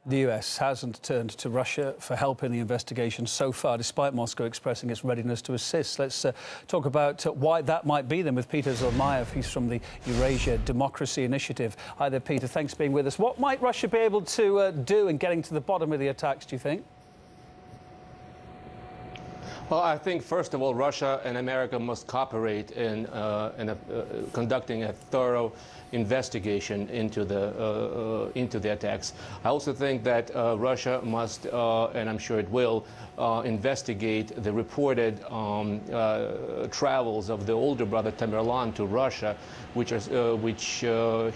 The US hasn't turned to Russia for help in the investigation so far, despite Moscow expressing its readiness to assist. Let's talk about why that might be then with Peter Zalmayev. He's from the Eurasia Democracy Initiative. Hi there, Peter. Thanks for being with us. What might Russia be able to do in getting to the bottom of the attacks, do you think? Well, I think, first of all, Russia and America must cooperate in conducting a thorough investigation into the attacks. I also think that Russia must, and I'm sure it will, investigate the reported travels of the older brother Tamerlan to Russia, which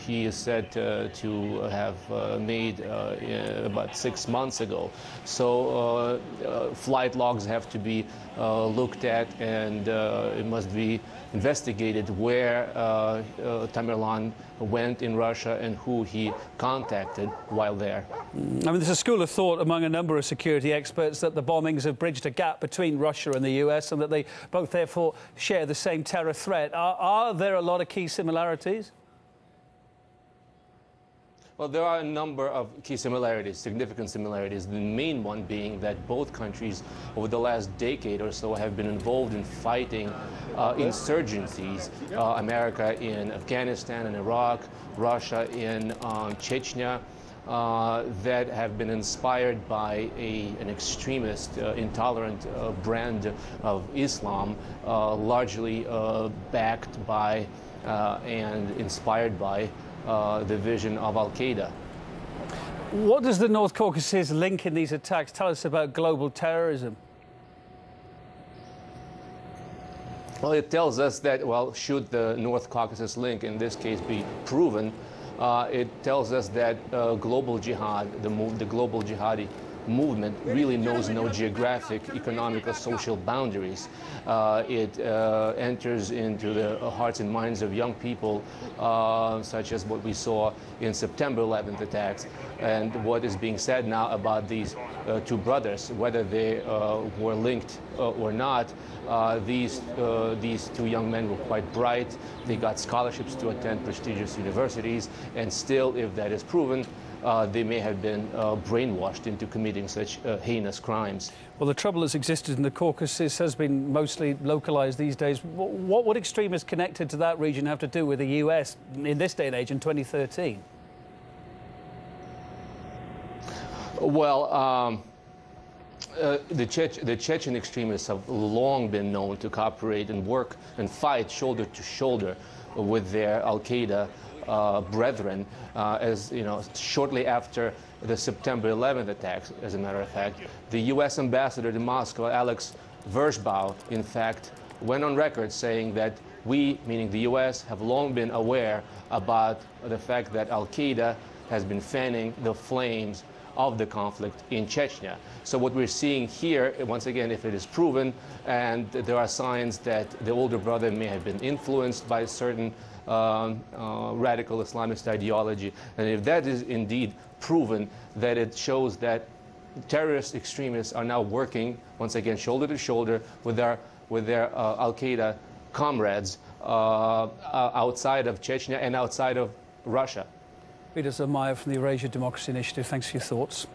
he is said to have made about 6 months ago. So flight logs have to be looked at, and it must be investigated where Tamerlan went in Russia and who he contacted while there. I mean, there's a school of thought among a number of security experts that the bombings have bridged a gap between Russia and the US and that they both therefore share the same terror threat. Are there a lot of key similarities? Well, there are a number of key similarities, significant similarities, the main one being that both countries over the last decade or so have been involved in fighting insurgencies, America in Afghanistan and Iraq, Russia in Chechnya, that have been inspired by an extremist, intolerant brand of Islam, largely backed by and inspired by the vision of Al-Qaeda. What does the North Caucasus link in these attacks tell us about global terrorism? Well, it tells us that, well, should the North Caucasus link in this case be proven, it tells us that global jihad, the global jihadi movement really knows no geographic, economic, or social boundaries. It enters into the hearts and minds of young people, such as what we saw in September 11th attacks, and what is being said now about these two brothers, whether they were linked or not. These two young men were quite bright. They got scholarships to attend prestigious universities, and still, if that is proven, they may have been brainwashed into committing such heinous crimes. Well, the trouble that's existed in the Caucasus has been mostly localized these days. What would extremists connected to that region have to do with the US in this day and age in 2013? Well, the Chechen extremists have long been known to cooperate and work and fight shoulder to shoulder with their Al-Qaeda brethren, as you know, shortly after the September 11th attacks. As a matter of fact, the U.S. ambassador to Moscow, Alex Versbau, in fact, went on record saying that we, meaning the U.S., have long been aware about the fact that Al-Qaeda has been fanning the flames of the conflict in Chechnya. So what we're seeing here, once again, if it is proven, and there are signs that the older brother may have been influenced by certain radical Islamist ideology, and if that is indeed proven, that it shows that terrorist extremists are now working, once again, shoulder to shoulder with their Al-Qaeda comrades outside of Chechnya and outside of Russia. Peter Zalmayev from the Eurasia Democracy Initiative, thanks for your thoughts.